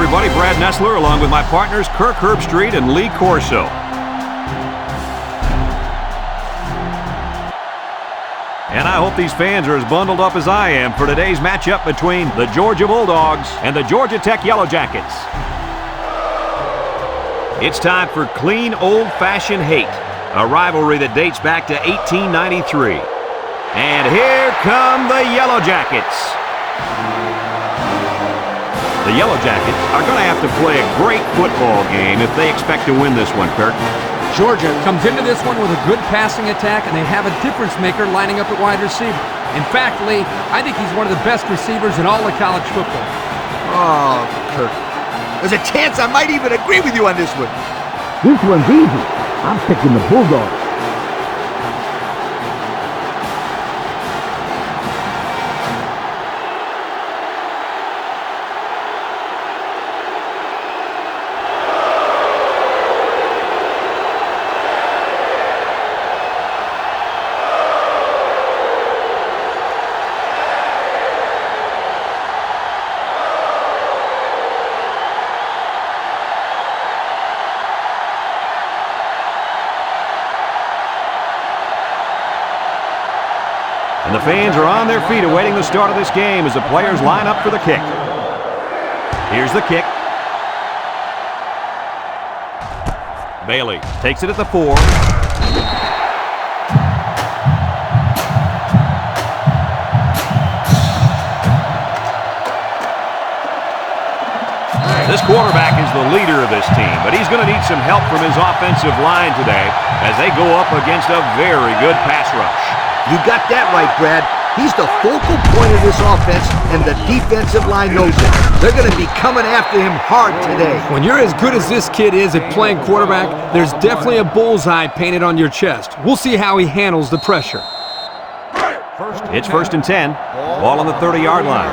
everybody. Brad Nessler along with my partners Kirk Herbstreit and Lee Corso. And I hope these fans are as bundled up as I am for today's matchup between the Georgia Bulldogs and the Georgia Tech Yellow Jackets. It's time for clean, old-fashioned hate, a rivalry that dates back to 1893. And here come the Yellow Jackets. The Yellow Jackets are going to have to play a great football game if they expect to win this one, Kirk. Georgia comes into this one with a good passing attack, and they have a difference maker lining up at wide receiver. In fact, Lee, I think he's one of the best receivers in all of college football. Oh, Kirk. There's a chance I might even agree with you on this one. This one's easy. I'm picking the Bulldogs. And the fans are on their feet awaiting the start of this game as the players line up for the kick. Here's the kick. Bailey takes it at the 4. This quarterback is the leader of this team, but he's going to need some help from his offensive line today as they go up against a very good pass rush. You got that right, Brad. He's the focal point of this offense, and the defensive line knows it. They're going to be coming after him hard today. When you're as good as this kid is at playing quarterback, there's definitely a bullseye painted on your chest. We'll see how he handles the pressure. It's 1st and 10. Ball on the 30-yard line.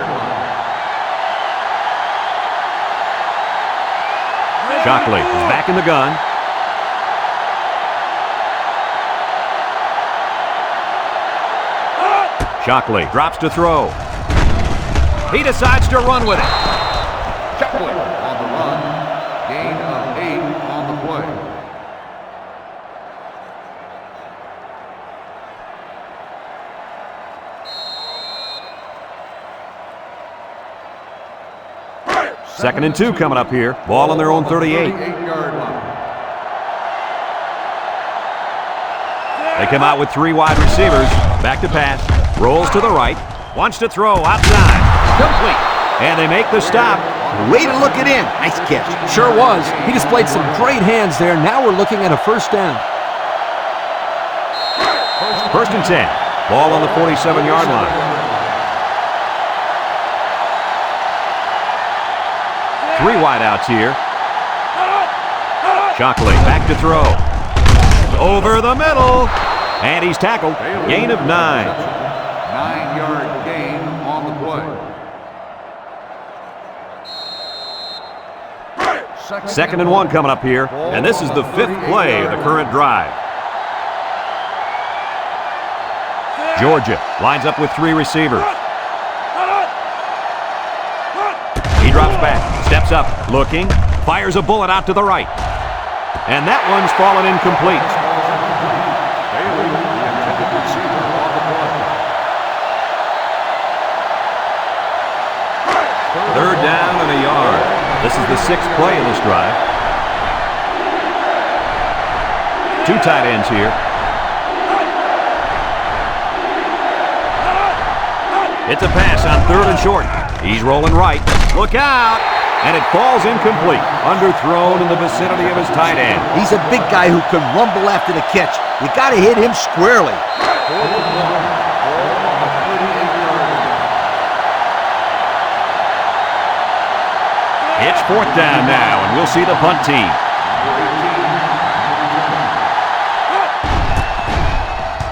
Shockley is back in the gun. Shockley drops to throw. He decides to run with it. Shockley on the run. Gain of 8 on the play. Second and 2 coming up here. Ball on their own 38. 38-yard line. They come out with 3 wide receivers. Back to pass. Rolls to the right. Wants to throw outside. Complete. And they make the stop. Way to look it in. Nice catch. Sure was. He displayed some great hands there. Now we're looking at a first down. 1st and 10. Ball on the 47-yard line. 3 wideouts here. Shockley back to throw. Over the middle. And he's tackled. Gain of 9. 9-yard gain on the play. Second and 1 coming up here. And this is the 5th play of the current drive. Georgia lines up with 3 receivers. He drops back, steps up, looking, fires a bullet out to the right. And that one's fallen incomplete. Third down and a yard. This is the 6th play in this drive. 2 tight ends here. It's a pass on 3rd and short. He's rolling right. Look out! And it falls incomplete. Underthrown in the vicinity of his tight end. He's a big guy who can rumble after the catch. You got to hit him squarely. It's 4th down now, and we'll see the punt team.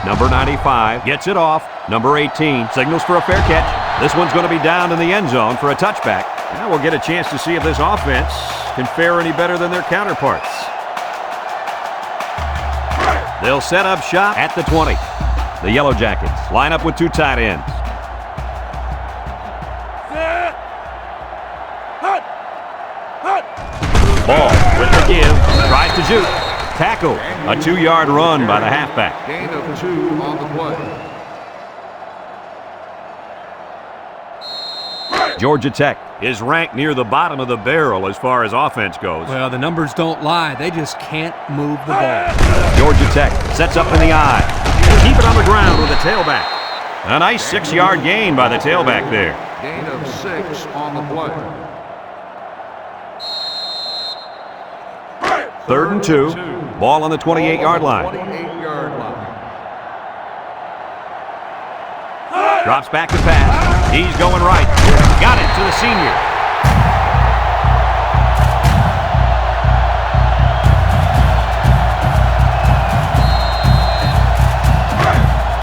Number 95 gets it off. Number 18 signals for a fair catch. This one's going to be down in the end zone for a touchback. Now we'll get a chance to see if this offense can fare any better than their counterparts. They'll set up shop at the 20. The Yellow Jackets line up with 2 tight ends. Ball with the give. Tries to shoot. Tackle. A 2-yard run by the halfback. Gain of 2 on the play. Georgia Tech is ranked near the bottom of the barrel as far as offense goes. Well, the numbers don't lie. They just can't move the ball. Georgia Tech sets up in the eye. Keep it on the ground with the tailback. A nice 6-yard gain by the tailback there. Gain of 6 on the play. 3rd and 2. Ball on the 28-yard line. 28-yard line. Drops back to pass. He's going right. Got it to the senior.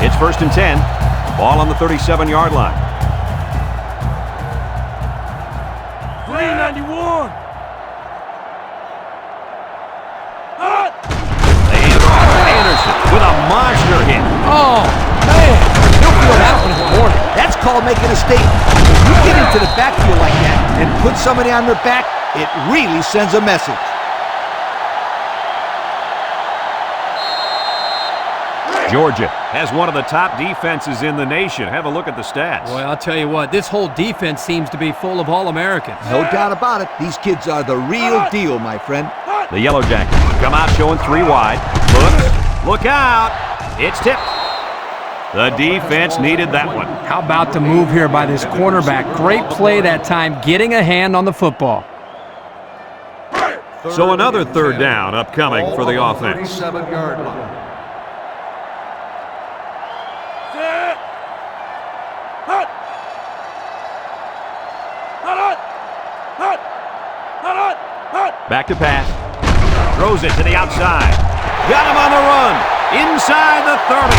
It's 1st and 10. Ball on the 37-yard line. 391. They hand it off. Anderson with a monster hit. Oh, man. He'll feel that one in the morning. That's called making a statement. When you get into the backfield like that and put somebody on their back, it really sends a message. Georgia has one of the top defenses in the nation. Have a look at the stats. Boy, I'll tell you what, this whole defense seems to be full of All-Americans. No doubt about it. These kids are the real deal, my friend. The Yellow Jackets come out showing 3 wide. Look out. It's tipped. The defense needed that one. How about the move here by this cornerback? Great play that time, getting a hand on the football. So another 3rd down upcoming for the offense. 37-yard line. Back to pass. Throws it to the outside. Got him on the run. Inside the 30.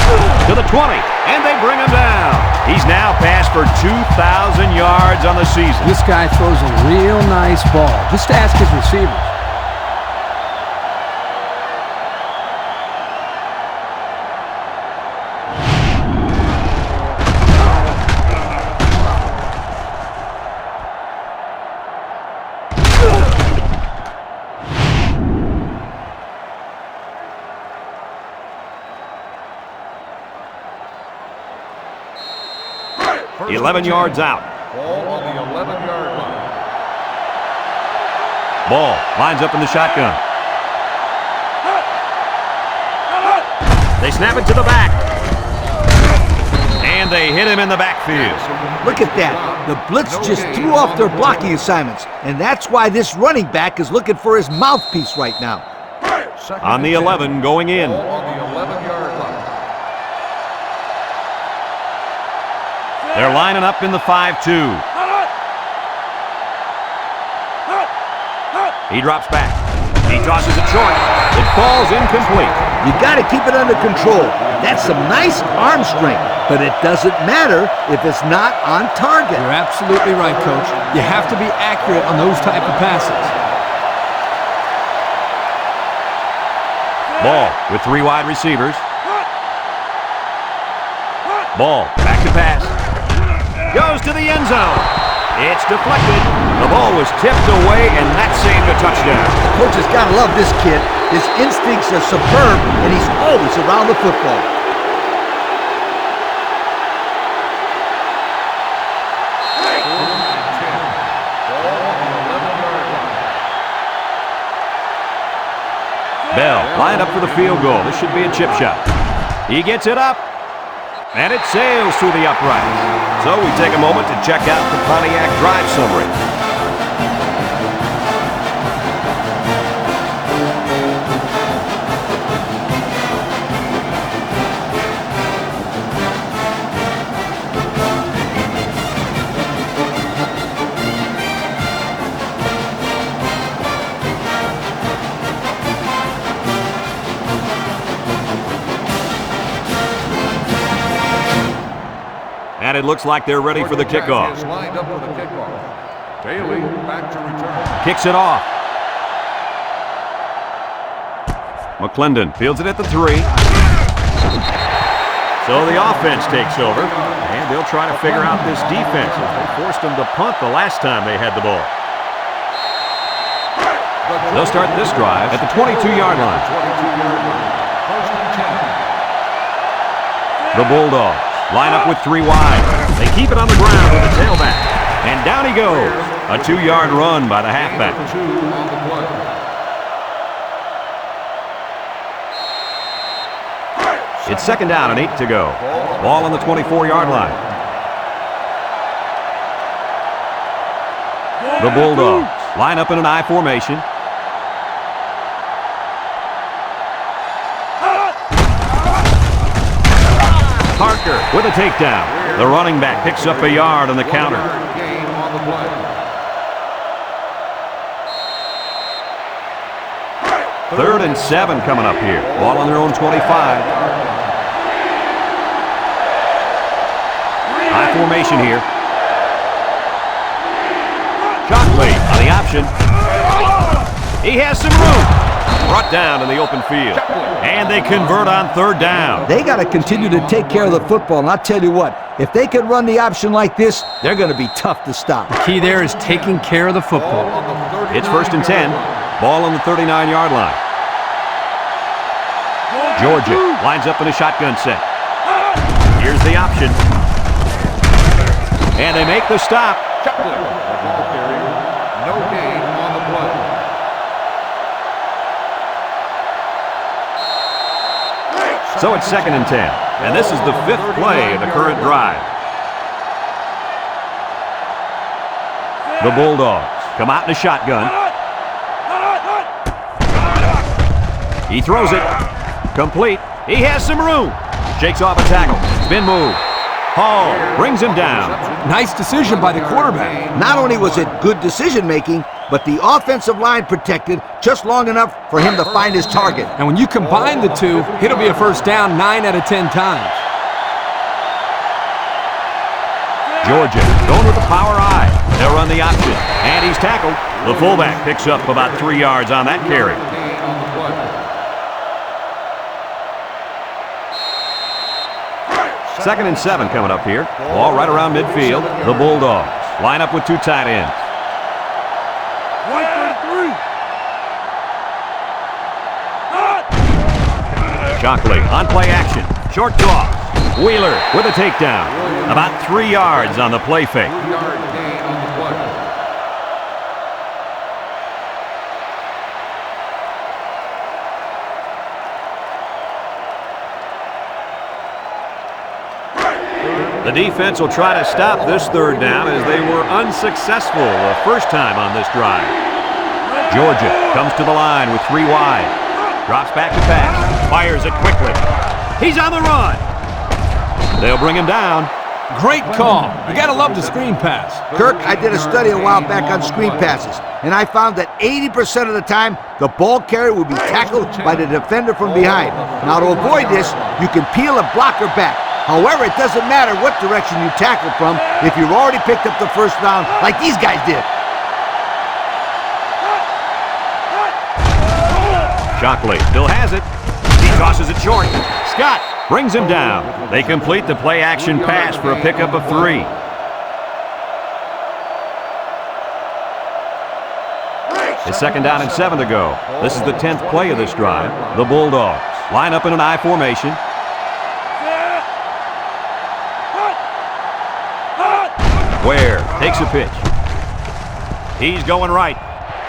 To the 20. And they bring him down. He's now passed for 2,000 yards on the season. This guy throws a real nice ball. Just ask his receivers. First 11 yards out. Ball on the 11-yard line. Ball lines up in the shotgun. They snap it to the back. And they hit him in the backfield. Look at that. The blitz just threw off their blocking assignments, and that's why this running back is looking for his mouthpiece right now. On the 11 going in. Ball on the 11-yard line. They're lining up in the 5-2. He drops back. He tosses it short. It falls incomplete. You got to keep it under control. That's some nice arm strength, but it doesn't matter if it's not on target. You're absolutely right, Coach. You have to be accurate on those type of passes. Ball with 3 wide receivers. Ball back to pass. Goes to the end zone. It's deflected. The ball was tipped away, and that saved a touchdown. Coach has got to love this kid. His instincts are superb, and he's always around the football. Bell lined up for the field goal. This should be a chip shot. He gets it up, and it sails through the uprights. So we take a moment to check out the Pontiac drive summary. And it looks like they're ready for the kickoff. Is lined up for the kickoff. Bailey back to return. Kicks it off. McClendon fields it at the 3. So the offense takes over, and they'll try to figure out this defense. They forced them to punt the last time they had the ball. They'll start this drive at the 22-yard line. 22-yard line. First and 10. The Bulldogs line up with 3 wide. They keep it on the ground with the tailback. And down he goes. A 2-yard run by the halfback. 2 on the play. It's second down and 8 to go. Ball on the 24-yard line. The Bulldogs line up in an I formation. Parker with a takedown. The running back picks up a yard on the counter. Gain on the play. Third and 7 coming up here. Ball on their own 25. High formation here. Shockley on the option. He has some room. Brought down in the open field. And they convert on third down. They got to continue to take care of the football, and I'll tell you what, if they can run the option like this, they're going to be tough to stop. The key there is taking care of the football. It's first and 10. Ball on the 39-yard line. Georgia lines up in a shotgun set. Here's the option. And they make the stop. Shockley, the ball carrier. No gain on the play. So it's second and 10. And this is the 5th play of the current drive. The Bulldogs come out in a shotgun. He throws it. Complete. He has some room. Shakes off a tackle. Spin move. Hall brings him down. Nice decision by the quarterback. Not only was it good decision-making, but the offensive line protected just long enough for him to find his target. And when you combine the two, it'll be a first down 9 out of 10 times. Georgia going with the power I. They'll run the option. And he's tackled. The fullback picks up about 3 yards on that carry. Gain on the play. Second and 7 coming up here. Ball right around midfield. The Bulldogs line up with 2 tight ends. Shockley on play action. Short toss. Wheeler with a takedown. About 3 yards on the play fake. 2-yard gain on the play. The defense will try to stop this third down as they were unsuccessful the first time on this drive. Georgia comes to the line with 3 wide. Drops back to pass. Fires it quickly. He's on the run. They'll bring him down. Great call. You got to love the screen pass. Kirk, I did a study a while back on screen passes, and I found that 80% of the time, the ball carrier will be tackled by the defender from behind. Now, to avoid this, you can peel a blocker back. However, it doesn't matter what direction you tackle from if you've already picked up the first down like these guys did. Shockley still has it. He tosses it short. Scott brings him down. They complete the play-action pass for a pickup of 3. It's second down and 7 to go. This is the 10th play of this drive. The Bulldogs line up in an I formation. Ware takes a pitch. He's going right.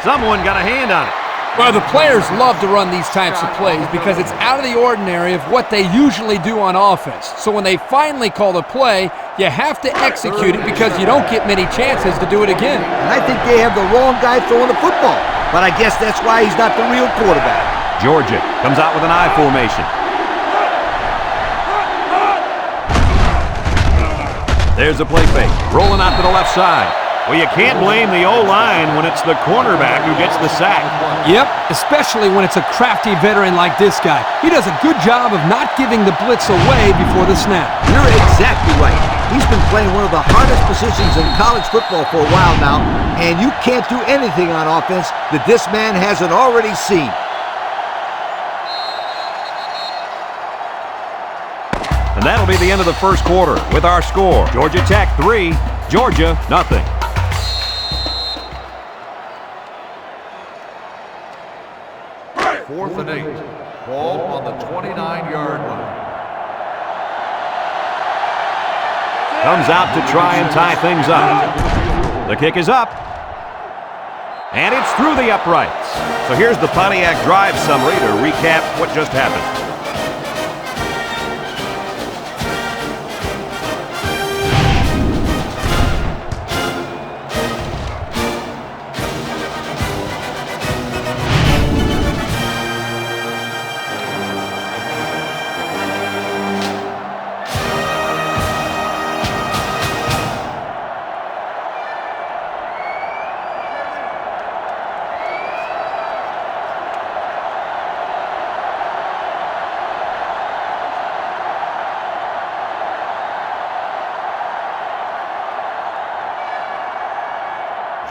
Someone got a hand on it. Well, the players love to run these types of plays because it's out of the ordinary of what they usually do on offense. So when they finally call the play, you have to execute it because you don't get many chances to do it again. And I think they have the wrong guy throwing the football. But I guess that's why he's not the real quarterback. Georgia comes out with an I formation. There's a play fake. Rolling out to the left side. Well, you can't blame the O-line when it's the cornerback who gets the sack. Yep, especially when it's a crafty veteran like this guy. He does a good job of not giving the blitz away before the snap. You're exactly right. He's been playing one of the hardest positions in college football for a while now, and you can't do anything on offense that this man hasn't already seen. And that'll be the end of the first quarter with our score. Georgia Tech 3, Georgia nothing. and 8. Ball on the 29-yard line. Comes out to try and tie things up. The kick is up. And it's through the uprights. So here's the Pontiac drive summary to recap what just happened.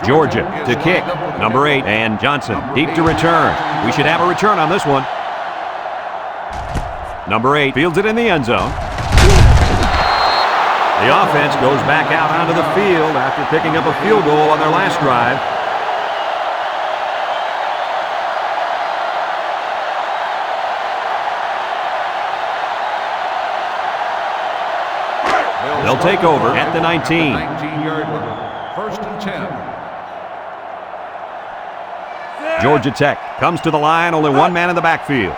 Georgia to kick, number 8, and Johnson deep to return. We should have a return on this one. Number 8 fields it in the end zone. The offense goes back out onto the field after picking up a field goal on their last drive. They'll take over at the 19. 19-yard line. First and 10. Georgia Tech comes to the line, only one man in the backfield.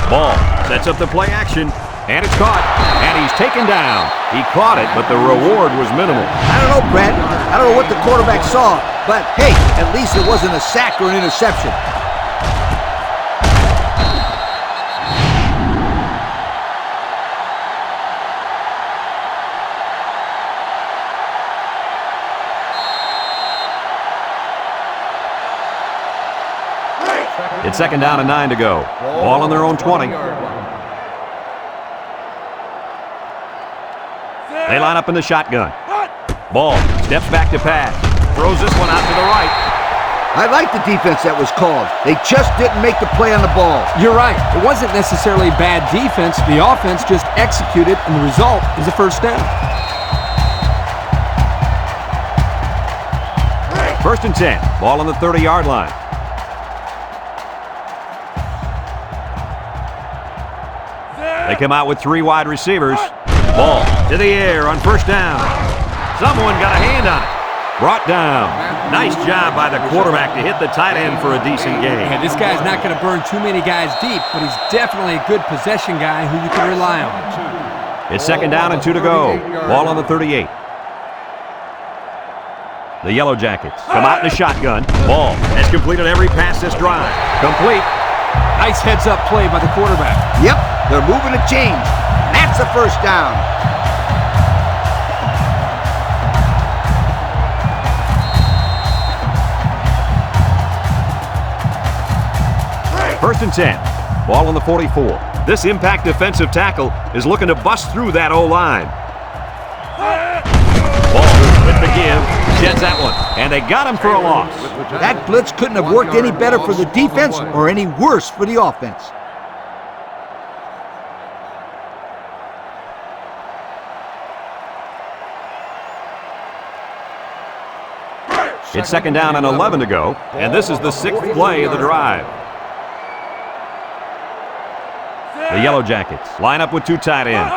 Ball sets up the play action, and it's caught, and he's taken down. He caught it, but the reward was minimal. I don't know, Brad. I don't know what the quarterback saw, but hey, at least it wasn't a sack or an interception. It's second down and 9 to go. Ball on their own 20. They line up in the shotgun. Ball steps back to pass. Throws this one out to the right. I like the defense that was called. They just didn't make the play on the ball. You're right. It wasn't necessarily bad defense. The offense just executed, and the result is a first down. First and 10. Ball on the 30-yard line. They come out with 3 wide receivers. Ball to the air on first down. Someone got a hand on it. Brought down. Nice job by the quarterback to hit the tight end for a decent gain. Yeah, this guy's not going to burn too many guys deep, but he's definitely a good possession guy who you can rely on. It's second down and 2 to go. Ball on the 38. The Yellow Jackets come out in a shotgun. Ball has completed every pass this drive. Complete. Nice heads-up play by the quarterback. Yep, they're moving to change. That's a first down. First and 10. Ball on the 44. This impact defensive tackle is looking to bust through that O-line. Ball with the give. Sheds that one. And they got him for a loss. That blitz couldn't have worked any better for the defense or any worse for the offense. It's second down and 11 to go, and this is the 6th play of the drive. The Yellow Jackets line up with 2 tight ends.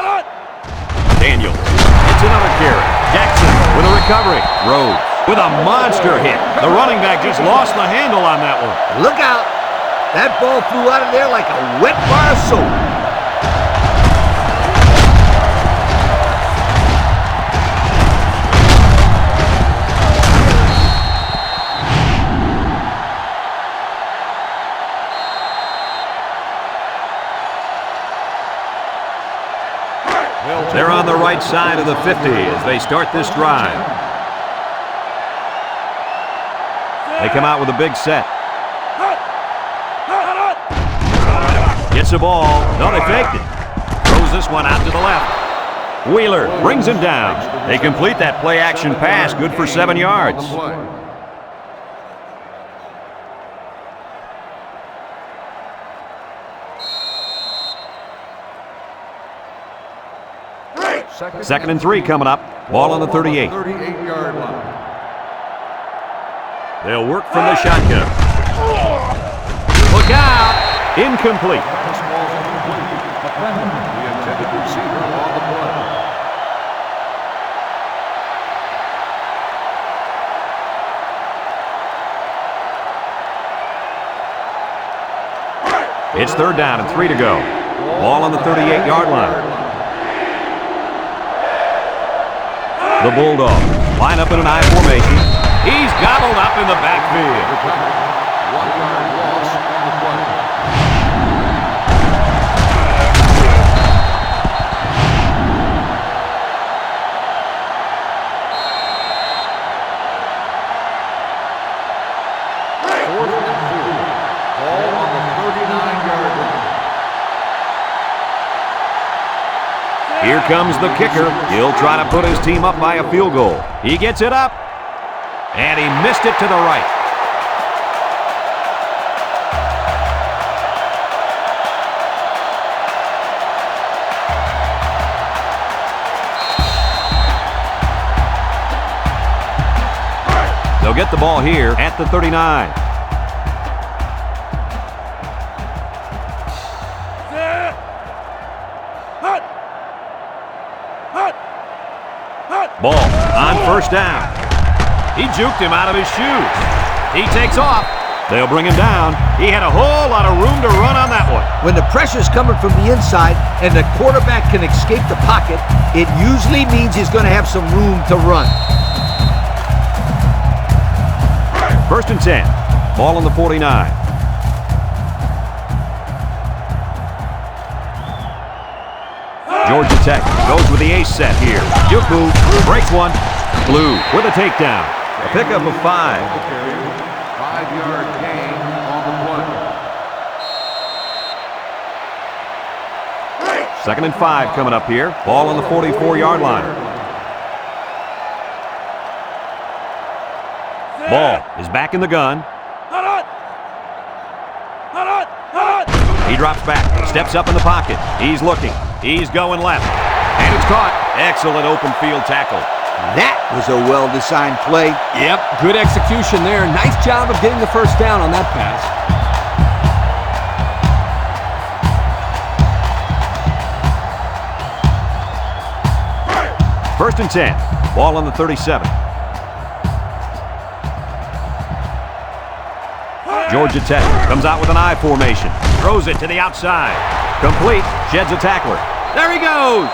Daniels hits another carry. Jackson with a recovery. Rhodes with a monster hit. The running back just lost the handle on that one. Look out. That ball flew out of there like a wet bar of soap. They're on the right side of the 50 as they start this drive. They come out with a big set. Gets the ball. No, they faked it. Throws this one out to the left. Wheeler brings him down. They complete that play-action pass. Good for 7 yards. Second and 3 coming up. Ball on the 38. 38-yard line. They'll work from the shotgun. Look out. Incomplete. Pass ball is incomplete. The intended receiver on the play. It's 3rd down and 3 to go. Ball on the 38-yard line. The Bulldogs line up in an I formation. He's gobbled up in the backfield. 1-yard loss on the play. Here comes the kicker. He'll try to put his team up by a field goal. He gets it up, and he missed it to the right. They'll get the ball here at the 39. Ball on 1st down. He juked him out of his shoes. He takes off. They'll bring him down. He had a whole lot of room to run on that one. When the pressure's coming from the inside and the quarterback can escape the pocket, it usually means he's going to have some room to run. 1st and 10. Ball on the 49. Georgia Tech goes with the ace set here. Juku breaks one. Blue with a takedown. A pickup of 5. 5-yard gain on the play. 2nd and 5 coming up here. Ball on the 44-yard line. Ball is back in the gun. He drops back, steps up in the pocket. He's looking. He's going left. And it's caught. Excellent open field tackle. That was a well-designed play. Yep, good execution there. Nice job of getting the 1st down on that pass. 1st and 10. Ball on the 37. Georgia Tech comes out with an I formation. Throws it to the outside. Complete. Sheds a tackler. There he goes.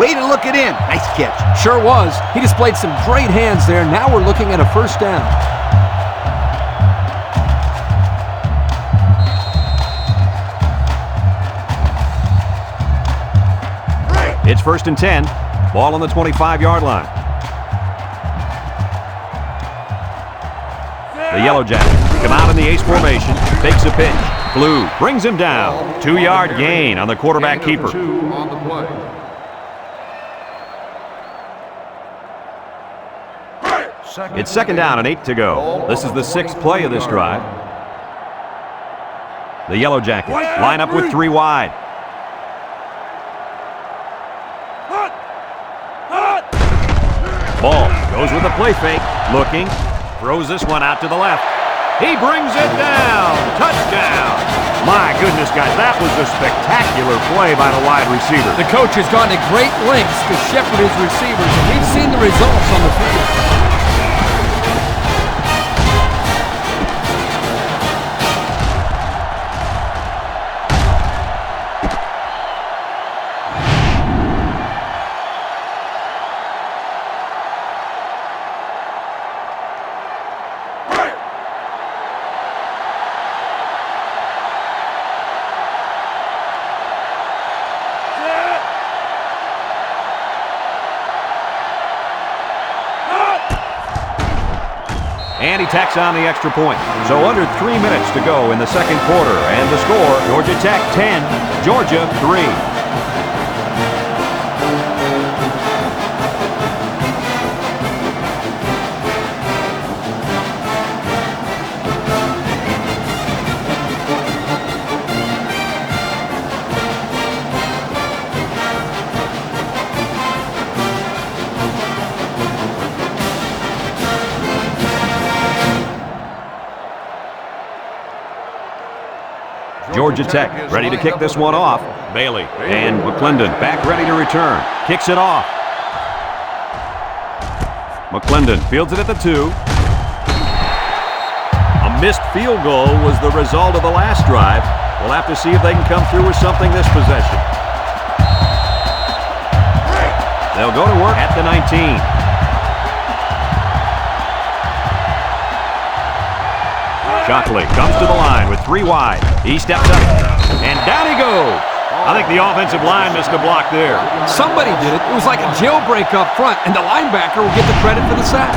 Way to look it in. Nice catch. Sure was. He displayed some great hands there. Now we're looking at a 1st down. It's 1st and 10. Ball on the 25-yard line. The Yellow Jackets come out in the ace formation. Takes a pitch. Blue brings him down. 2-yard gain on the quarterback keeper. 2 on the play. It's 2nd down and 8 to go. This is the 6th play of this drive. The Yellow Jackets line up with 3 wide. Ball goes with a play fake. Looking. Throws this one out to the left. He brings it down. Touchdown. My goodness, guys, that was a spectacular play by the wide receiver. The coach has gone to great lengths to shepherd his receivers, and we've seen the results on the field. And he tacks on the extra point. So under 3 minutes to go in the 2nd quarter. And the score, Georgia Tech 10, Georgia 3. Georgia Tech ready to kick this one off. Bailey and McClendon back ready to return. Kicks it off. McClendon fields it at the 2. A missed field goal was the result of the last drive. We'll have to see if they can come through with something this possession. They'll go to work at the 19. Shockley comes to the line with 3 wide. He steps up, and down he goes. I think the offensive line missed a block there. Somebody did it. It was like a jailbreak up front, and the linebacker will get the credit for the sack.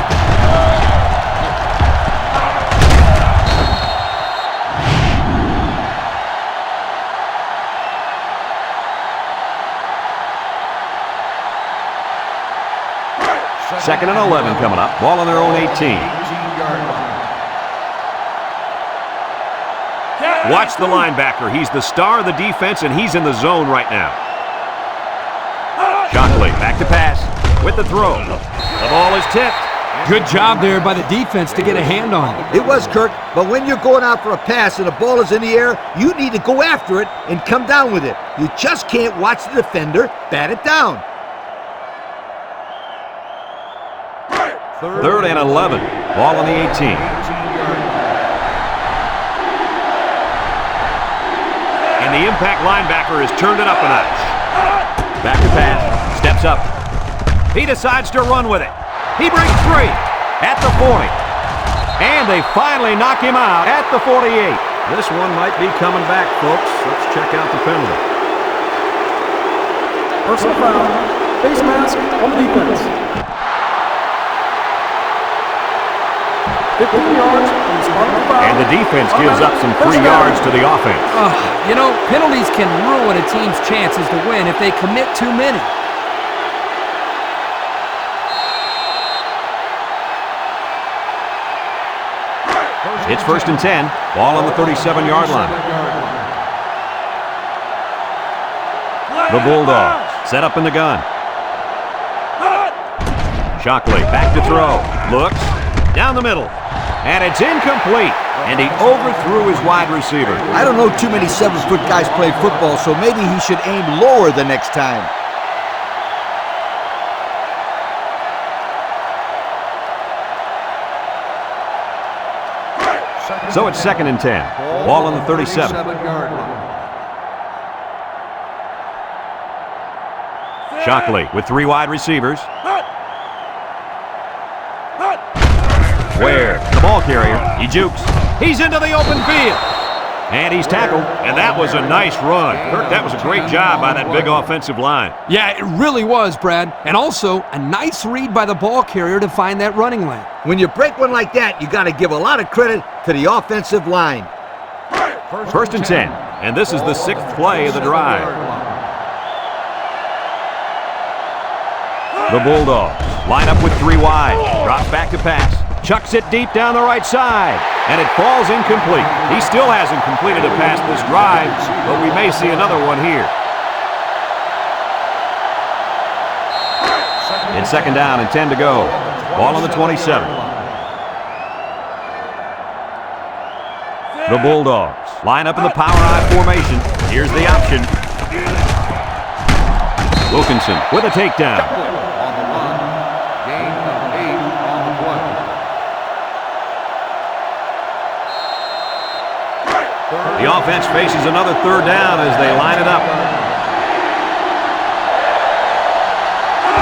Second and 11 coming up. Ball on their own 18. Watch the linebacker. He's the star of the defense, and he's in the zone right now. Shockley back to pass with the throw. The ball is tipped. Good job there by the defense to get a hand on it. It was, Kirk, but when you're going out for a pass and the ball is in the air, you need to go after it and come down with it. You just can't watch the defender bat it down. Third and 11. Ball on the 18. And the impact linebacker has turned it up a notch. Back to pass. Steps up. He decides to run with it. He breaks free at the 40. And they finally knock him out at the 48. This one might be coming back, folks. Let's check out the penalty. Personal foul. Face mask on the defense. 15 yards from the spot of the foul. And the defense gives up some free yards to the offense. You know, penalties can ruin a team's chances to win if they commit too many. It's first and 10. Ball on the 37-yard line. The Bulldogs set up in the gun. Shockley back to throw. Looks down the middle. And it's incomplete. And he overthrew his wide receiver. I don't know too many 7-foot guys play football, so maybe he should aim lower the next time. So it's second and 10. Ball on the 37. Shockley with 3 wide receivers. Where the ball carrier, he jukes. He's into the open field. And he's tackled, and that was a nice run. Kirk, that was a great job by that big offensive line. Yeah, it really was, Brad. And also, a nice read by the ball carrier to find that running lane. When you break one like that, you got to give a lot of credit to the offensive line. First and 10, and this is the 6th play of the drive. The Bulldogs line up with 3 wide. Drops back to pass. Chucks it deep down the right side, and it falls incomplete. He still hasn't completed a pass this drive, but we may see another one here. It's second down and 10 to go. Ball on the 27. The Bulldogs line up in the power I formation. Here's the option. Wilkinson with a takedown. The offense faces another third down as they line it up.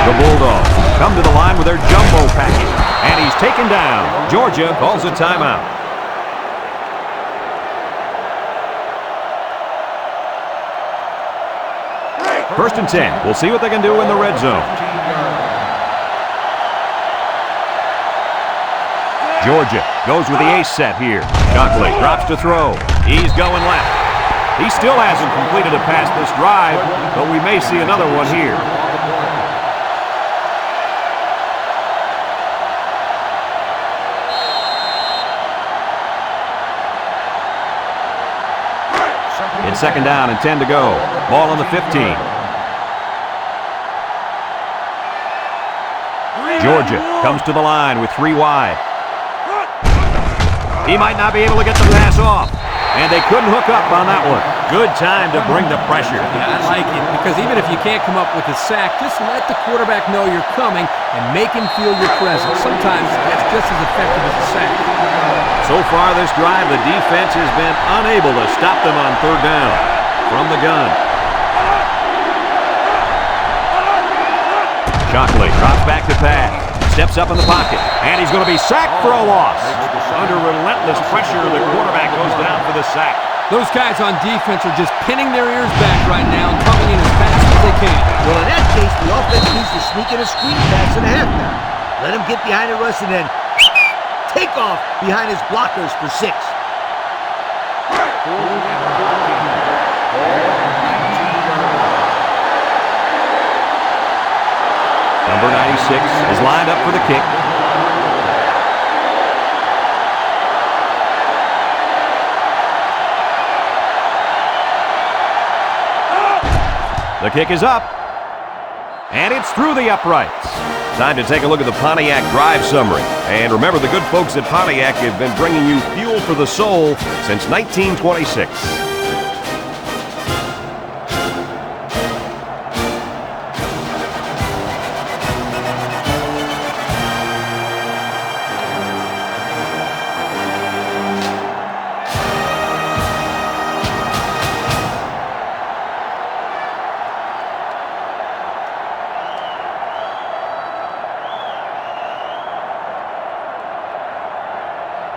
The Bulldogs come to the line with their jumbo package, and he's taken down. Georgia calls a timeout. First and 10. We'll see what they can do in the red zone. Georgia goes with the ace set here. Shockley drops to throw. He's going left. He still hasn't completed a pass this drive, but we may see another one here. It's second down and 10 to go. Ball on the 15. Georgia comes to the line with 3 wide. He might not be able to get the pass off, and they couldn't hook up on that one. Good time to bring the pressure. Yeah, I like it, because even if you can't come up with a sack, just let the quarterback know you're coming and make him feel your presence. Sometimes that's just as effective as a sack. So far this drive, the defense has been unable to stop them on third down. From the gun. Shockley drops back to pass. Steps up in the pocket. And he's going to be sacked for a loss. Under relentless pressure, the quarterback goes down for the sack. Those guys on defense are just pinning their ears back right now and coming in as fast as they can. Well, in that case, the offense needs to sneak in a screen pass and a halfback. Let him get behind the rush and then take off behind his blockers for 6. Number 96 is lined up for the kick. The kick is up, and it's through the uprights. Time to take a look at the Pontiac drive summary. And remember, the good folks at Pontiac have been bringing you fuel for the soul since 1926.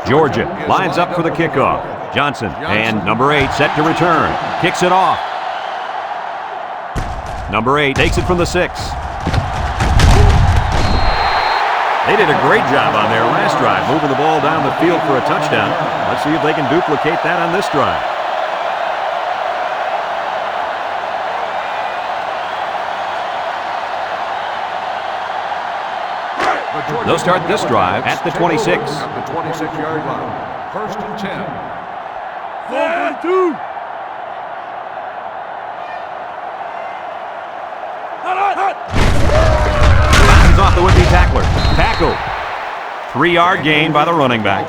Georgia lines up for the kickoff. Johnson and number 8 set to return. Kicks it off. Number 8 takes it from the 6. They did a great job on their last drive, moving the ball down the field for a touchdown. Let's see if they can duplicate that on this drive. They'll start this drive at the 26. At the 26-yard line. 1st and 10. 4-2. Bounces off the would-be tackler. Tackle. 3-yard gain by the running back.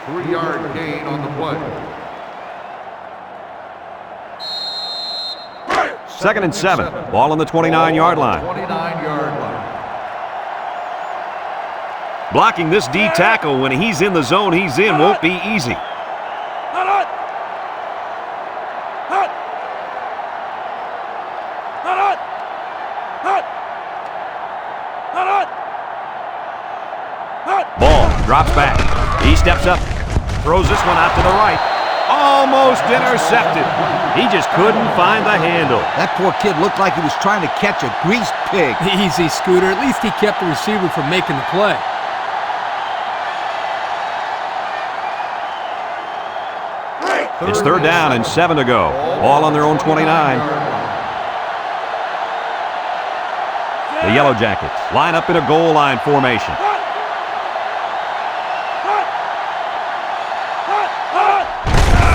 3-yard gain on the play. 2nd and 7. Ball on the 29-yard line. 29-yard line. Blocking this D tackle when he's in the zone he's in won't be easy. Ball drops back. He steps up, throws this one out to the right. Almost intercepted. He just couldn't find the handle. That poor kid looked like he was trying to catch a greased pig. Easy, Scooter. At least he kept the receiver from making the play. It's 3rd down and 7 to go. Ball on their own 29. The Yellow Jackets line up in a goal line formation.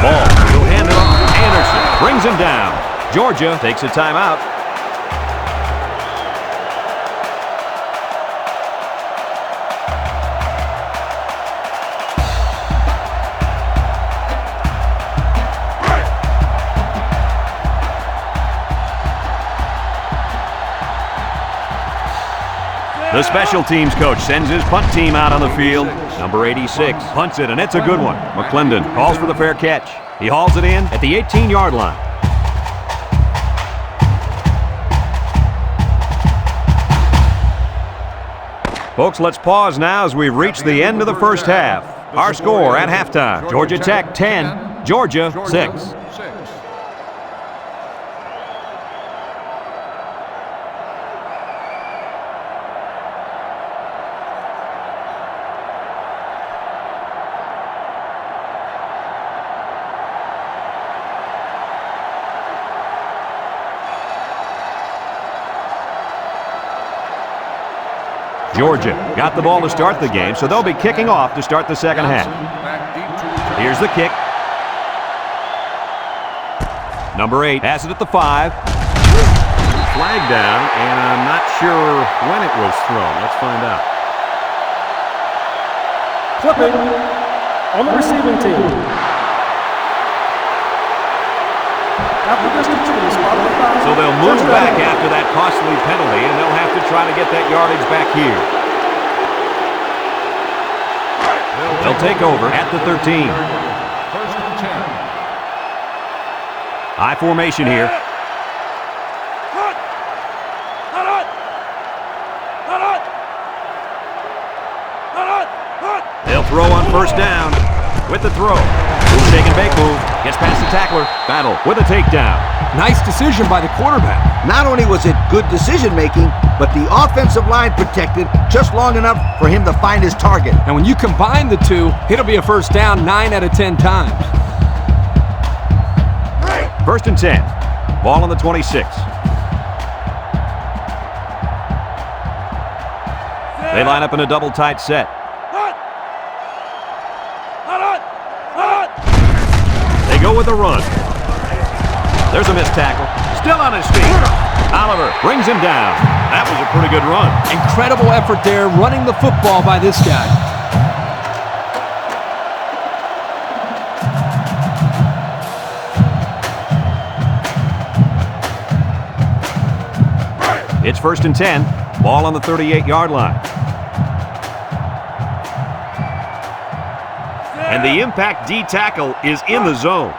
Ball will hand it off. Anderson brings him down. Georgia takes a timeout. The special teams coach sends his punt team out on the field. Number 86 punts it, and it's a good one. McClendon calls for the fair catch. He hauls it in at the 18-yard line. Folks, let's pause now as we've reached the end of the first half. Our score at halftime, Georgia Tech 10, Georgia 6. Georgia got the ball to start the game, so they'll be kicking off to start the second half. Here's the kick. Number 8 has it at the 5. Flag down, and I'm not sure when it was thrown. Let's find out. Clipping on the receiving team. Half the distance from the spot of the foul. So they'll move Touchdown. back after that costly penalty, and they'll have to try to get that yardage back here. They'll take over at the 13. First and 10. High formation here. They'll throw on first down with the throw. Move, shake and bake move. Gets past the tackler. Battle with a takedown. Nice decision by the quarterback. Not only was it good decision-making, but the offensive line protected just long enough for him to find his target. And when you combine the two, it'll be a first down 9 out of 10 times. First and 10. Ball on the 26. They line up in a double tight set. They go with a run. There's a missed tackle. Still on his feet. Oliver brings him down. That was a pretty good run. Incredible effort there running the football by this guy. It's first and 10. Ball on the 38-yard line. And the impact D tackle is in the zone.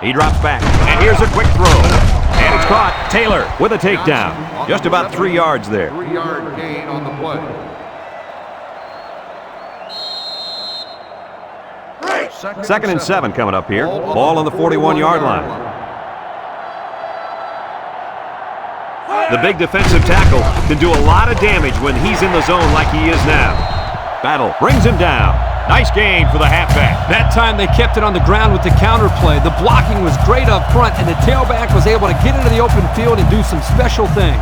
He drops back, and here's a quick throw. And it's caught. Taylor with a takedown. Just about 3 yards there. 3-yard gain on the play. Second and 7 coming up here. Ball on the 41-yard line. The big defensive tackle can do a lot of damage when he's in the zone like he is now. Battle brings him down. Nice gain for the halfback. That time they kept it on the ground with the counter play. The blocking was great up front, and the tailback was able to get into the open field and do some special things.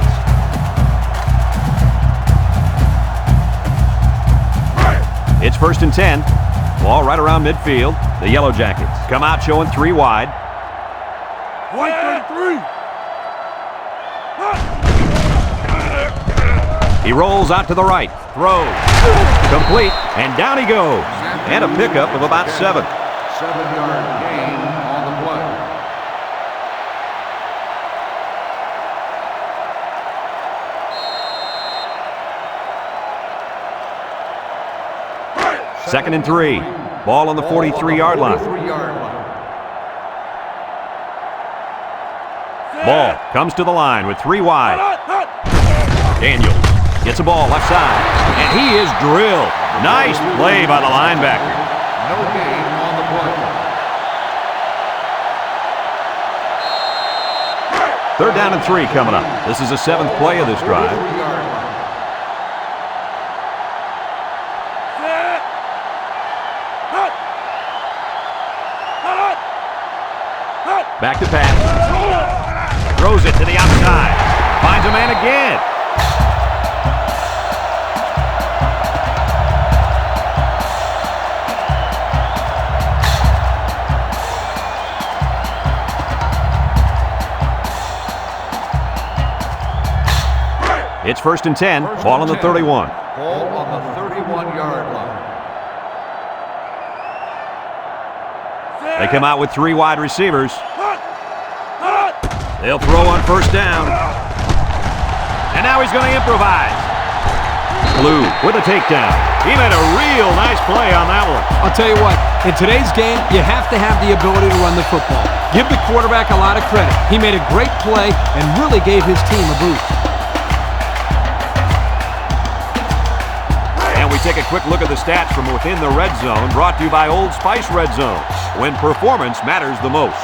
It's first and 10. Ball right around midfield. The Yellow Jackets come out showing 3 wide. White 33. He rolls out to the right. Throws. Complete. And down he goes. And a pickup of about 7. 7-yard gain on the play. Second and 3. Ball on the 43-yard line. 43-yard line. Ball comes to the line with 3 wide. Daniels gets a ball left side. And he is drilled. Nice play by the linebacker. No gain on the play. Third down and 3 coming up. This is the 7th play of this drive. 43-yard line. Back to pass. Throws it to the outside. Finds a man again. It's first and 10. Ball on the 31. Ball on the 31-yard line. They come out with 3 wide receivers. They'll throw on first down. And now he's going to improvise. Blue with a takedown. He made a real nice play on that one. I'll tell you what, in today's game, you have to have the ability to run the football. Give the quarterback a lot of credit. He made a great play and really gave his team a boost. And we take a quick look at the stats from within the red zone, brought to you by Old Spice Red Zone, when performance matters the most.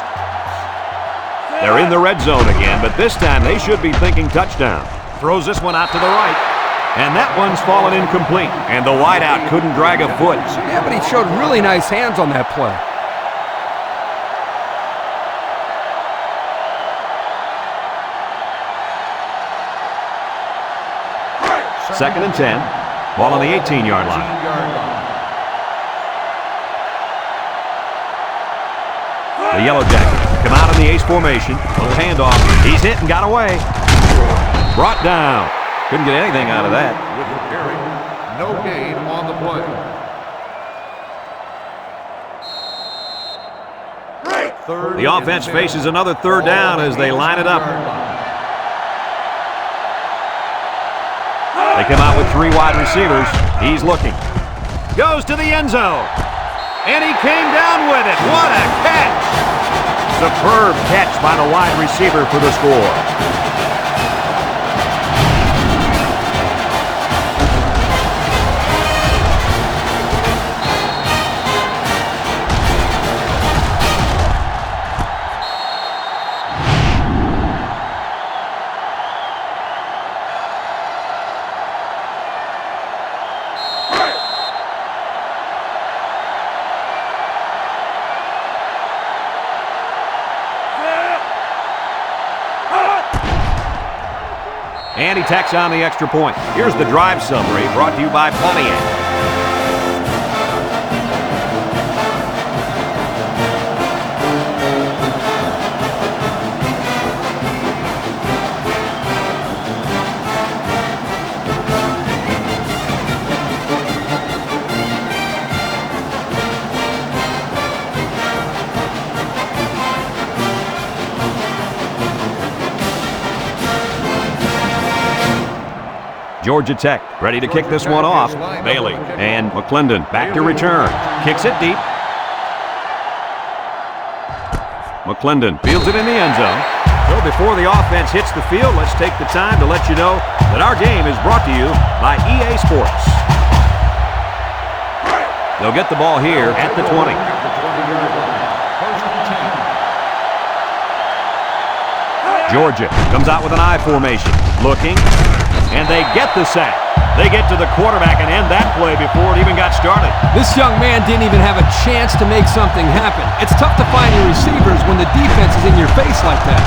They're in the red zone again, but this time they should be thinking touchdown. Throws this one out to the right, and that one's fallen incomplete, and the wideout couldn't drag a foot. Yeah, but he showed really nice hands on that play. Second and 10. Ball on the 18-yard line. 18-yard line. The Yellow Jackets come out in the ace formation. Little handoff. He's hit and got away. Brought down. Couldn't get anything out of that. With the carry, no gain on the play. The offense faces another third down as they line it up. They come out with 3 wide receivers. He's looking. Goes to the end zone. And he came down with it. What a catch! Superb catch by the wide receiver for the score. And he tacks on the extra point. Here's the drive summary brought to you by Pontiac. Georgia Tech ready to kick this one off. Bailey and McClendon back to return. Kicks it deep. McClendon fields it in the end zone. So before the offense hits the field, let's take the time to let you know that our game is brought to you by EA Sports. They'll get the ball here at the 20. Georgia comes out with an I formation. Looking. And they get the sack. They get to the quarterback and end that play before it even got started. This young man didn't even have a chance to make something happen. It's tough to find your receivers when the defense is in your face like that.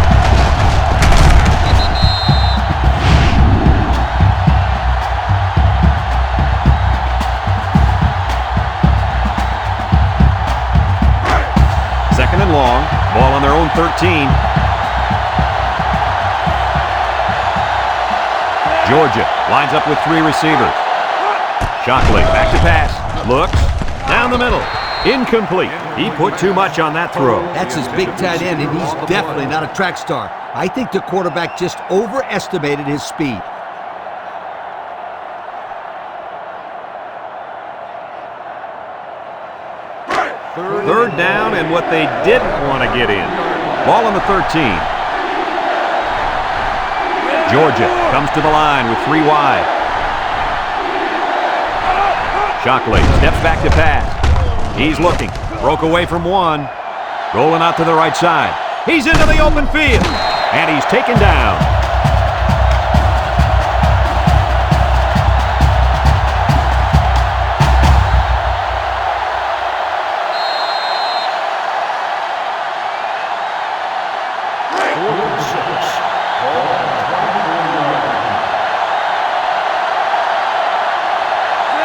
Second and long. Ball on their own 13. Georgia lines up with 3 receivers. Shockley back to pass. Looks. Down the middle. Incomplete. He put too much on that throw. That's his big tight end, and he's definitely not a track star. I think the quarterback just overestimated his speed. Third down and what they didn't want to get in. Ball on the 13. Georgia comes to the line with 3 wide. Shockley steps back to pass. He's looking. Broke away from one. Rolling out to the right side. He's into the open field. And he's taken down.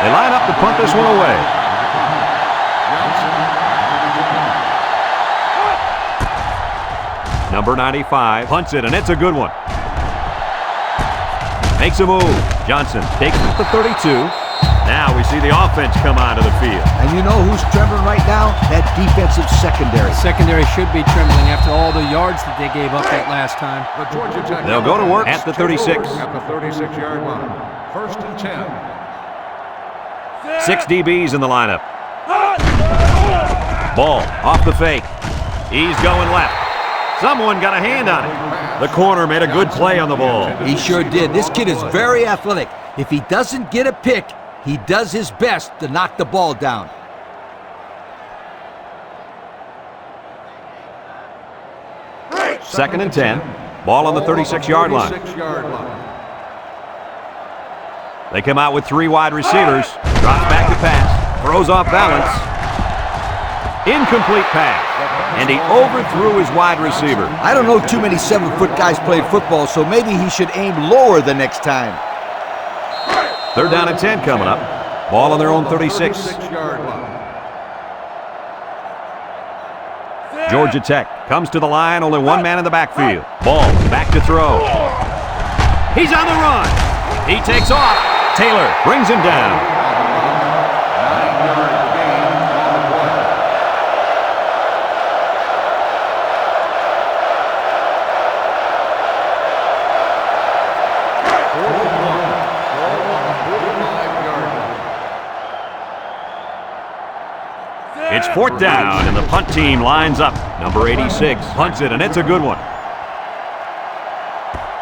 They line up to punt this one away. Number 95 punts it, and it's a good one. Makes a move. Johnson takes it to 32. Now we see the offense come onto the field. And you know who's trembling right now? That defensive secondary. Secondary should be trembling after all the yards that they gave up that last time. They'll go to work at the 36. At the 36-yard line. First and 10. 6 DBs in the lineup. Ball off the fake. He's going left. Someone got a hand on it. The corner made a good play on the ball. He sure did. This kid is very athletic. If he doesn't get a pick, he does his best to knock the ball down. Second and 10. Ball on the 36-yard line. They come out with 3 wide receivers. Drops back to pass. Throws off balance. Incomplete pass. And he overthrew his wide receiver. I don't know too many 7-foot guys playing football, so maybe he should aim lower the next time. Third down and 10 coming up. Ball on their own 36. Georgia Tech comes to the line, only 1 man in the backfield. Ball back to throw. He's on the run. He takes off. Taylor brings him down. It's 4th down, and the punt team lines up. Number 86 punts it, and it's a good one.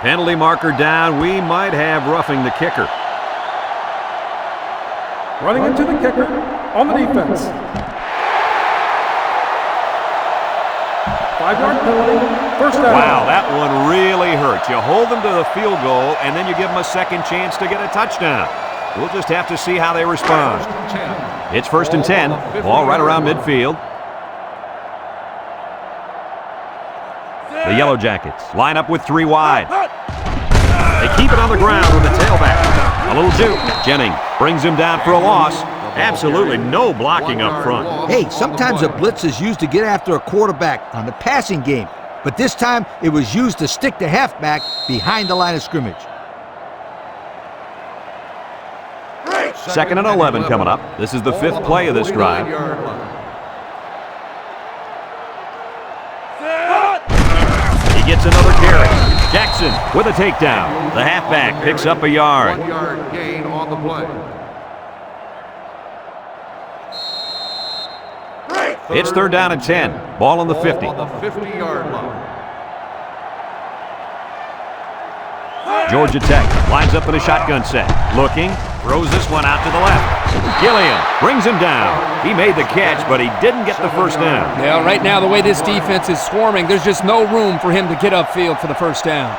Penalty marker down. We might have roughing the kicker. Running into the kicker on the defense. 5-yard penalty. First down. Wow, that one really hurts. You hold them to the field goal, and then you give them a second chance to get a touchdown. We'll just have to see how they respond. It's 1st and 10. Ball right around midfield. The Yellow Jackets line up with 3 wide. They keep it on the ground with the tailback. A little juke. Jennings brings him down for a loss. Absolutely no blocking up front. Hey, sometimes a blitz is used to get after a quarterback on the passing game, but this time it was used to stick the halfback behind the line of scrimmage. 2nd and 11 coming up. This is the 5th play of this drive. He gets another carry. Jackson with a takedown. The halfback picks up a yard. 1-yard gain on the play. It's 3rd down and 10. Ball on the 50. On the 50-yard line. Georgia Tech lines up in a shotgun set. Looking, throws this one out to the left. Gilliam brings him down. He made the catch, but he didn't get the first down. Yeah, right now, the way this defense is swarming, there's just no room for him to get upfield for the first down.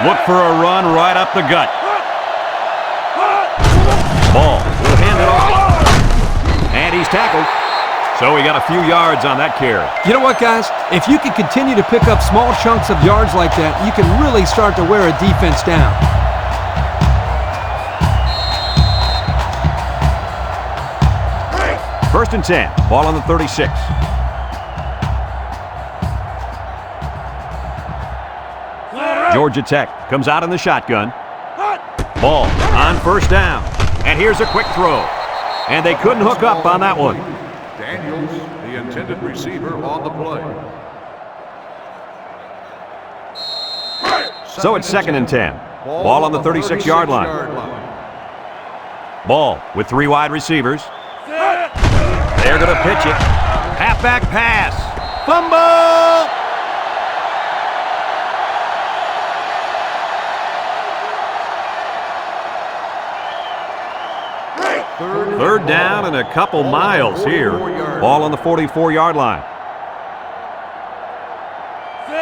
Look for a run right up the gut. Ball will hand it off. And he's tackled. So he got a few yards on that carry. You know what, guys? If you can continue to pick up small chunks of yards like that, you can really start to wear a defense down. First and 10. Ball on the 36. Georgia Tech comes out in the shotgun. Ball on 1st down. And here's a quick throw. And they couldn't hook up on that one. Daniels, the intended receiver, on the play. So it's 2nd and 10. Ball on the 36-yard line. Ball with 3 wide receivers. They're going to pitch it. Halfback pass. Fumble! Third down and a couple miles here. Ball on the 44-yard line.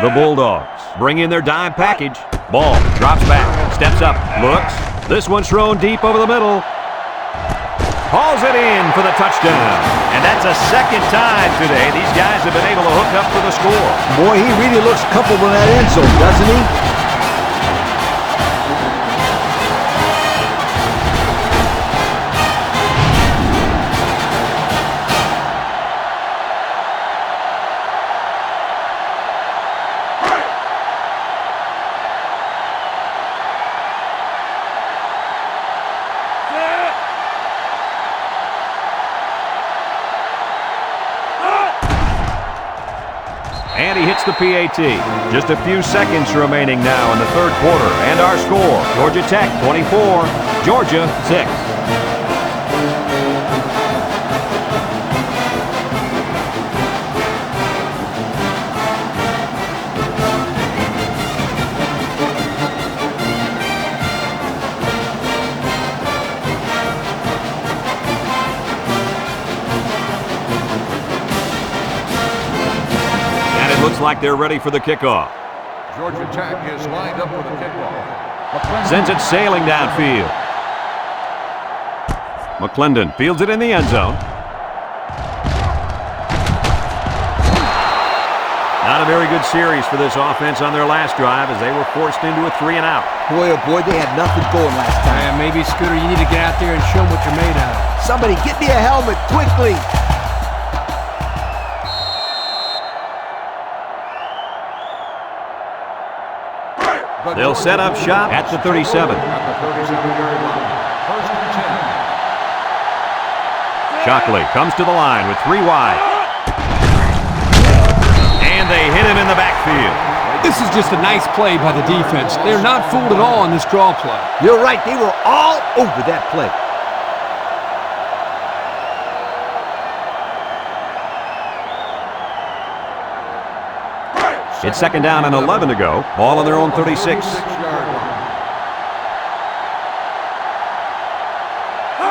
The Bulldogs bring in their dime package. Ball drops back, steps up, looks. This one's thrown deep over the middle. Hauls it in for the touchdown. And that's a 2nd time today these guys have been able to hook up for the score. Boy, he really looks comfortable in that end zone, doesn't he? And he hits the PAT. Just a few seconds remaining now in the 3rd quarter. And our score, Georgia Tech 24, Georgia 6. Looks like they're ready for the kickoff. Georgia Tech is lined up for the kickoff. Sends it sailing downfield. McClendon fields it in the end zone. Not a very good series for this offense on their last drive as they were forced into a 3-and-out. Boy, oh boy, they had nothing going last time. Yeah, maybe, Scooter, you need to get out there and show them what you're made out of. Somebody get me a helmet quickly. They'll set up shop at the 37. Shockley comes to the line with 3 wide. hit him in the backfield. This is just a nice play by the defense. They're not fooled at all on this draw play. You're right. They were all over that play. It's second down and 11 to go. Ball on their own 36. 6-yard line.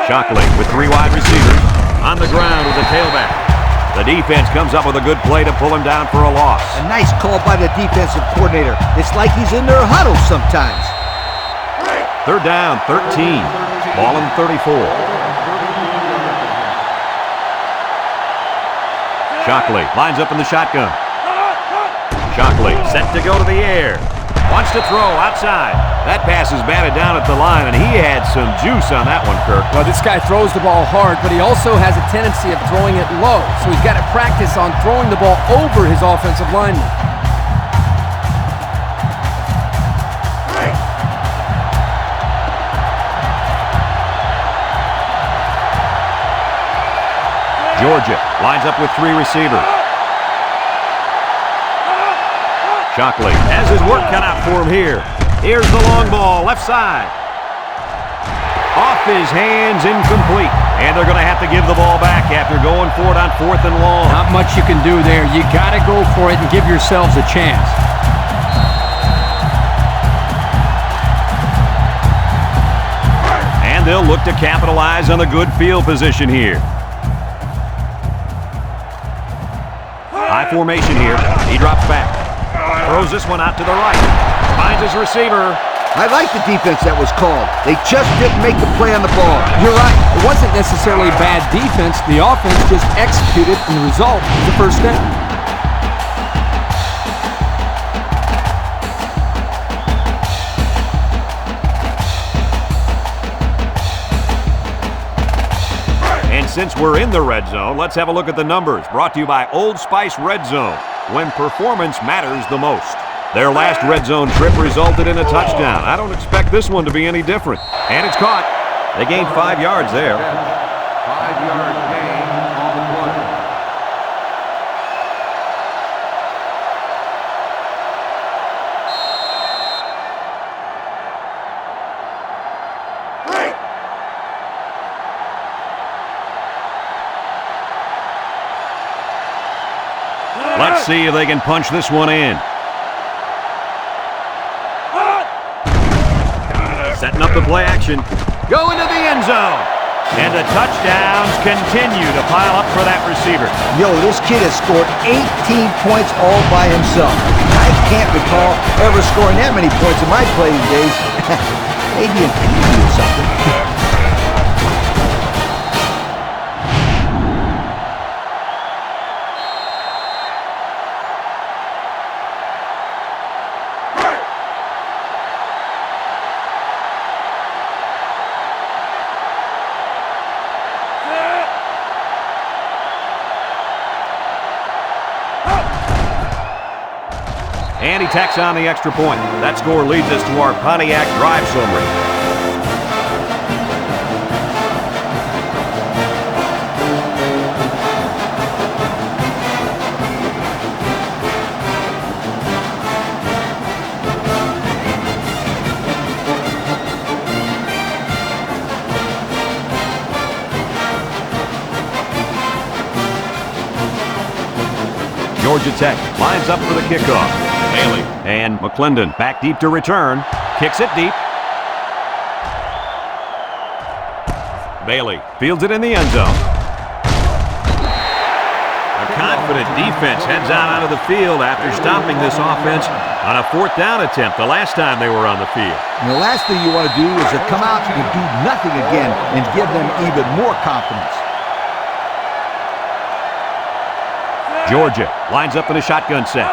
Shockley with 3 wide receivers. On the ground with the tailback. The defense comes up with a good play to pull him down for a loss. A nice call by the defensive coordinator. It's like he's in their huddle sometimes. Third down, 13. Ball on 34. Shockley lines up in the shotgun. Shockley set to go to the air. Wants to throw outside. That pass is batted down at the line, and he had some juice on that one, Kirk. Well, this guy throws the ball hard, but he also has a tendency of throwing it low. So he's got to practice on throwing the ball over his offensive lineman. Georgia lines up with 3 receivers. Shockley has his work cut out for him here. Here's the long ball, left side. Off his hands, incomplete. And they're going to have to give the ball back after going for it on 4th and long. Not much you can do there. You got to go for it and give yourselves a chance. And they'll look to capitalize on the good field position here. High formation here. He drops back. Throws this one out to the right. Finds his receiver. I like the defense that was called. They just didn't make the play on the ball. You're right. It wasn't necessarily bad defense. The offense just executed, and the result is the first down. And since we're in the red zone, let's have a look at the numbers. Brought to you by Old Spice Red Zone, when performance matters the most. Their last red zone trip resulted in a touchdown. I don't expect this one to be any different. And it's caught. They gained 5 yards there. 5-yard gain on the play. Let's see if they can punch this one in. Setting up the play action. Go into the end zone. And the touchdowns continue to pile up for that receiver. Yo, this kid has scored 18 points all by himself. I can't recall ever scoring that many points in my playing days. Maybe in PE or something. And he tacks on the extra point. That score leads us to our Pontiac drive summary. Georgia Tech lines up for the kickoff. Bailey and McClendon back deep to return. Kicks it deep. Bailey fields it in the end zone. A confident defense heads out onto the field after stopping this offense on a 4th down attempt the last time they were on the field. And the last thing you want to do is to come out and do nothing again and give them even more confidence. Georgia lines up in a shotgun set.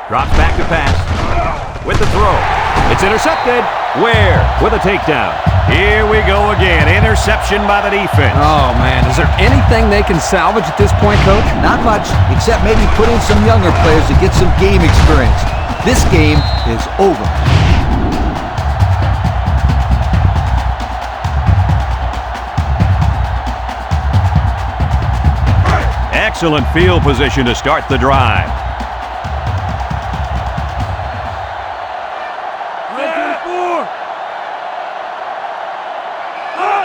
Drops back to pass. With the throw. It's intercepted. Ware with a takedown. Here we go again. Interception by the defense. Oh, man. Is there anything they can salvage at this point, Coach? Not much, except maybe put in some younger players to get some game experience. This game is over. Excellent field position to start the drive.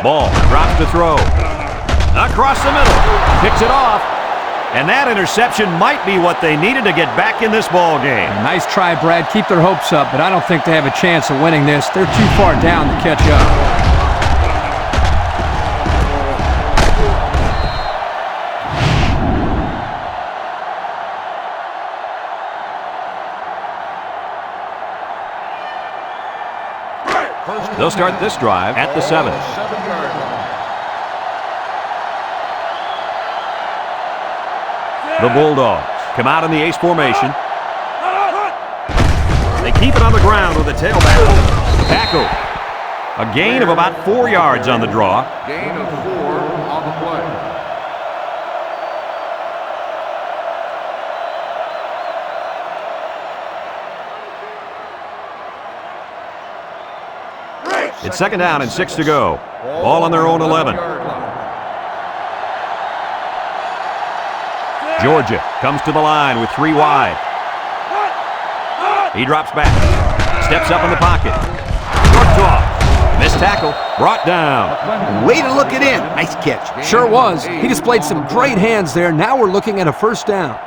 Ball drops to throw. Across the middle. Picks it off. And that interception might be what they needed to get back in this ball game. Nice try, Brad. Keep their hopes up, but I don't think they have a chance of winning this. They're too far down to catch up. They'll start this drive at the 7. The Bulldogs come out in the ace formation. They keep it on the ground with a tailback. Tackle. A gain of about 4 yards on the draw. Gain of 4 on the play. It's second down and 6 to go. Ball on their own 11. Georgia comes to the line with 3 wide. He drops back. Steps up in the pocket. Short toss. Missed tackle. Brought down. Way to look it in. Nice catch. Sure was. He displayed some great hands there. Now we're looking at a first down.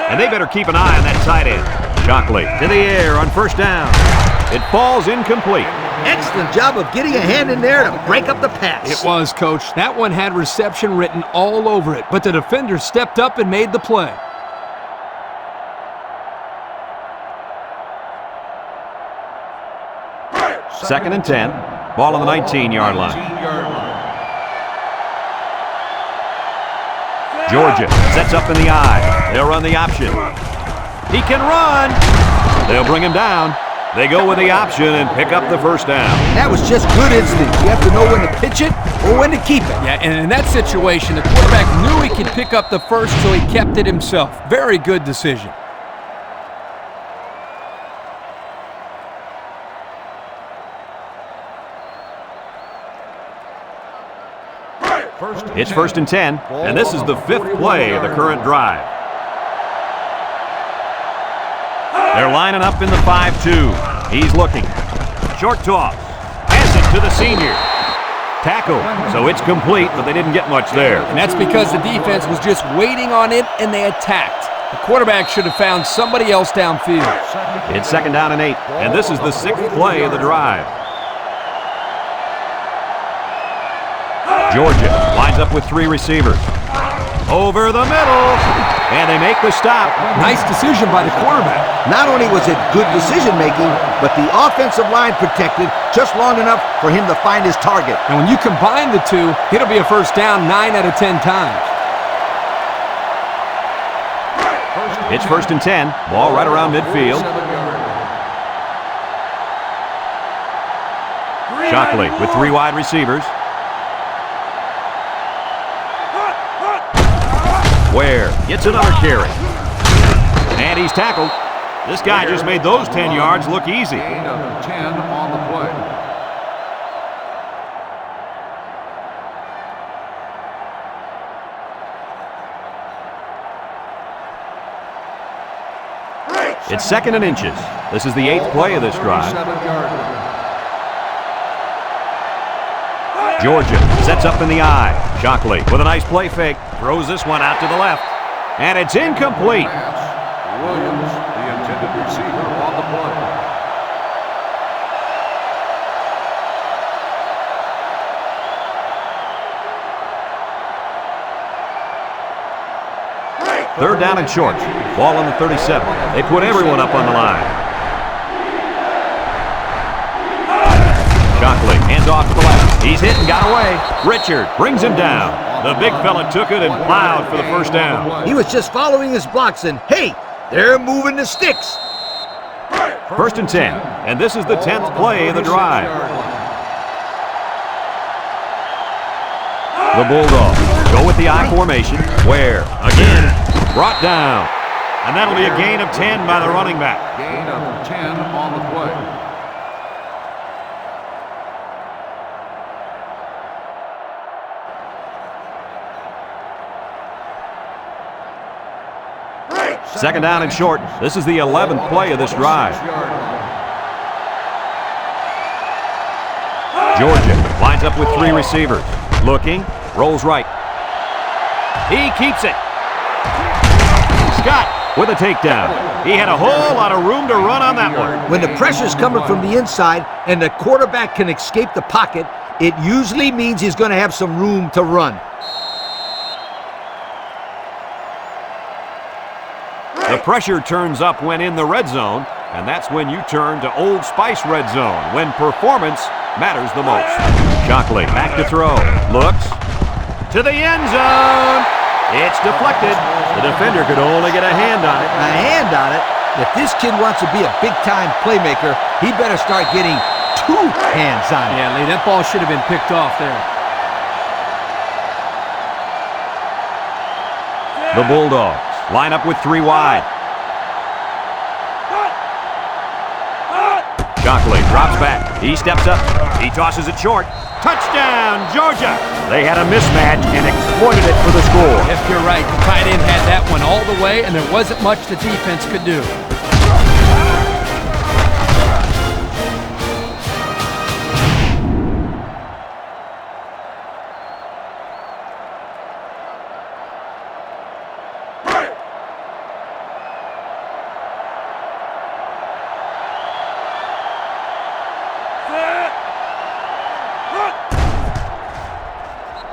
And they better keep an eye on that tight end. Shockley to the air on first down. It falls incomplete. Excellent job of getting a hand in there to break up the pass. It was, Coach. That one had reception written all over it, but the defender stepped up and made the play. Second and 10. Ball on the 19-yard line. Georgia sets up in the eye. They'll run the option. He can run. They'll bring him down. They go with the option and pick up the first down. That was just good instinct. You have to know when to pitch it or when to keep it. Yeah, and in that situation, the quarterback knew he could pick up the first, so he kept it himself. Very good decision. It's first and 10, and this is the 5th play of the current drive. They're lining up in the 5-2. He's looking. Short toss. Pass it to the senior. Tackle. So it's complete, but they didn't get much there. And that's because the defense was just waiting on it, and they attacked. The quarterback should have found somebody else downfield. It's second down and 8, and this is the 6th play of the drive. Georgia lines up with 3 receivers. Over the middle, and they make the stop. Nice decision by the quarterback. Not only was it good decision-making, but the offensive line protected just long enough for him to find his target. And when you combine the two, it'll be a first down 9 out of 10 times. It's first and 10. Ball right around midfield. Shockley with 3 wide receivers. Ware gets another carry. And he's tackled. This guy just made those 10 yards look easy. Gain of 10 on the play. It's second and inches. This is the 8th play of this drive. Georgia sets up in the eye. Shockley with a nice play fake. Throws this one out to the left. And it's incomplete. Williams, the intended receiver, on the play. Third down and short. Ball on the 37. They put everyone up on the line. Shockley hands off to the left. He's hit and got away. Richard brings him down. The big fella took it and plowed for the first down. He was just following his blocks, and hey, they're moving the sticks. First and 10, and this is the 10th play of the drive. The Bulldogs go with the I formation. Ware again brought down. And that'll be a gain of 10 by the running back. Gain of 10 on the play. Second down and short. This is the 11th play of this drive. Georgia lines up with 3 receivers. Looking, rolls right. He keeps it. Scott with a takedown. He had a whole lot of room to run on that one. When the pressure's coming from the inside and the quarterback can escape the pocket, it usually means he's going to have some room to run. The pressure turns up when in the red zone, and that's when you turn to Old Spice red zone, when performance matters the most. Shockley back to throw. Looks to the end zone. It's deflected. The defender could only get a hand on it. A hand on it? If this kid wants to be a big-time playmaker, he better start getting 2 hands on it. Yeah, Lee, that ball should have been picked off there. The Bulldogs line up with 3 wide. Shockley drops back. He steps up. He tosses it short. Touchdown, Georgia! They had a mismatch and exploited it for the score. Yep, you're right. The tight end had that one all the way, and there wasn't much the defense could do.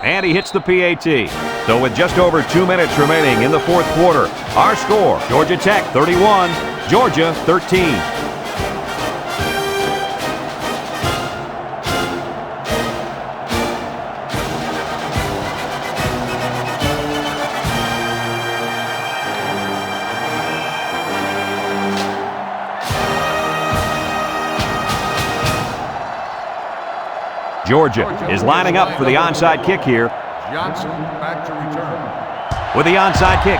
And he hits the PAT. So with just over 2 minutes remaining in the 4th quarter, our score, Georgia Tech 31, Georgia 13. Georgia is lining up for the onside kick here. Johnson back to return. With the onside kick.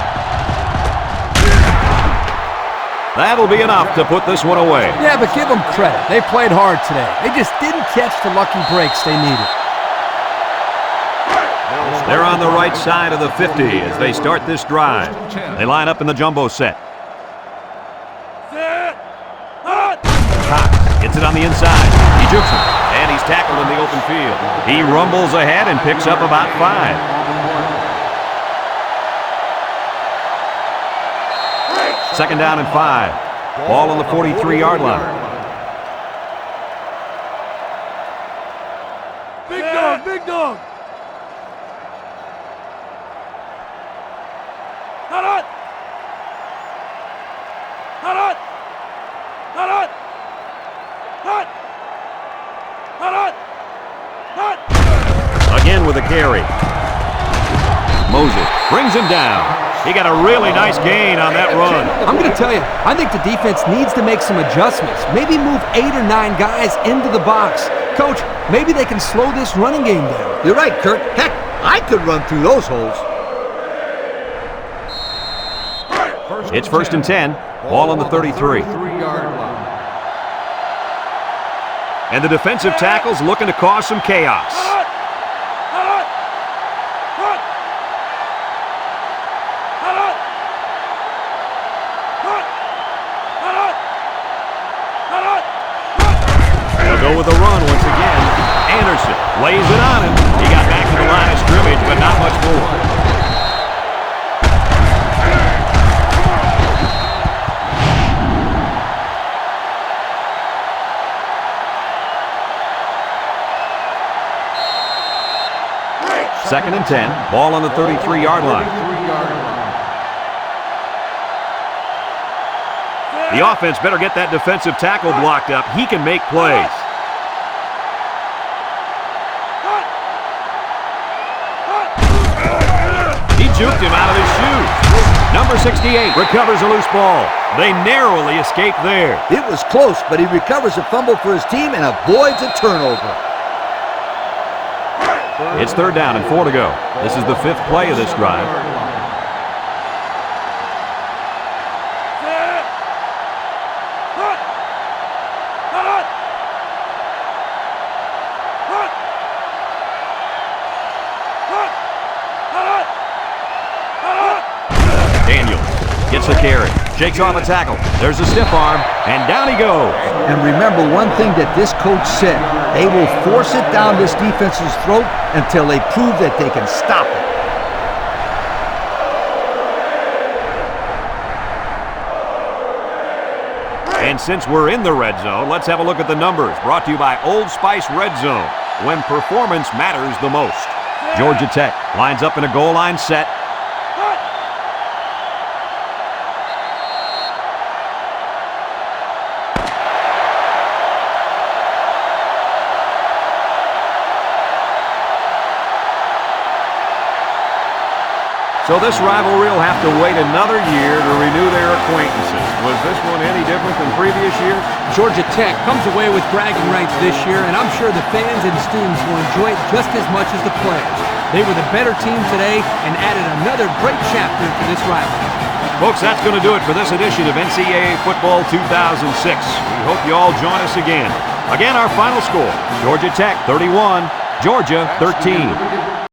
That'll be enough to put this one away. Yeah, but give them credit. They played hard today. They just didn't catch the lucky breaks they needed. They're on the right side of the 50 as they start this drive. They line up in the jumbo set. Cox gets it on the inside. He jukes him, and he's tackled in the open field. He rumbles ahead and picks up about 5. Second down and 5. Ball on the 43-yard line. Big dog, big dog. Not on. Not on. Not on. Not. Not on. Not. Again with a carry. Moses brings him down. He got a really nice gain on that run. I'm going to tell you, I think the defense needs to make some adjustments. Maybe move 8 or 9 guys into the box. Coach, maybe they can slow this running game down. You're right, Kirk. Heck, I could run through those holes. It's first and 10. Ball on the 33. 33-yard line. And the defensive tackle's looking to cause some chaos. They'll go with a run once again. Anderson lays it on him. He got back to the line of scrimmage, but not much more. Second and 10. Ball on the 33-yard line. The offense better get that defensive tackle blocked up. He can make plays. He juked him out of his shoes. Number 68 recovers a loose ball. They narrowly escape there. It was close, but he recovers a fumble for his team and avoids a turnover. It's third down and 4 to go. This is the 5th play of this drive. gets the carry. Shakes off a tackle. There's a stiff arm, and down he goes. And remember one thing that this coach said. They will force it down this defense's throat until they prove that they can stop it. And since we're in the red zone, let's have a look at the numbers. Brought to you by Old Spice Red Zone, when performance matters the most. Georgia Tech lines up in a goal line set. So this rivalry will have to wait another year to renew their acquaintances. Was this one any different than previous years? Georgia Tech comes away with bragging rights this year, and I'm sure the fans and students will enjoy it just as much as the players. They were the better team today and added another great chapter to this rivalry. Folks, that's going to do it for this edition of NCAA Football 2006. We hope you all join us again. Again, our final score, Georgia Tech 31, Georgia 13.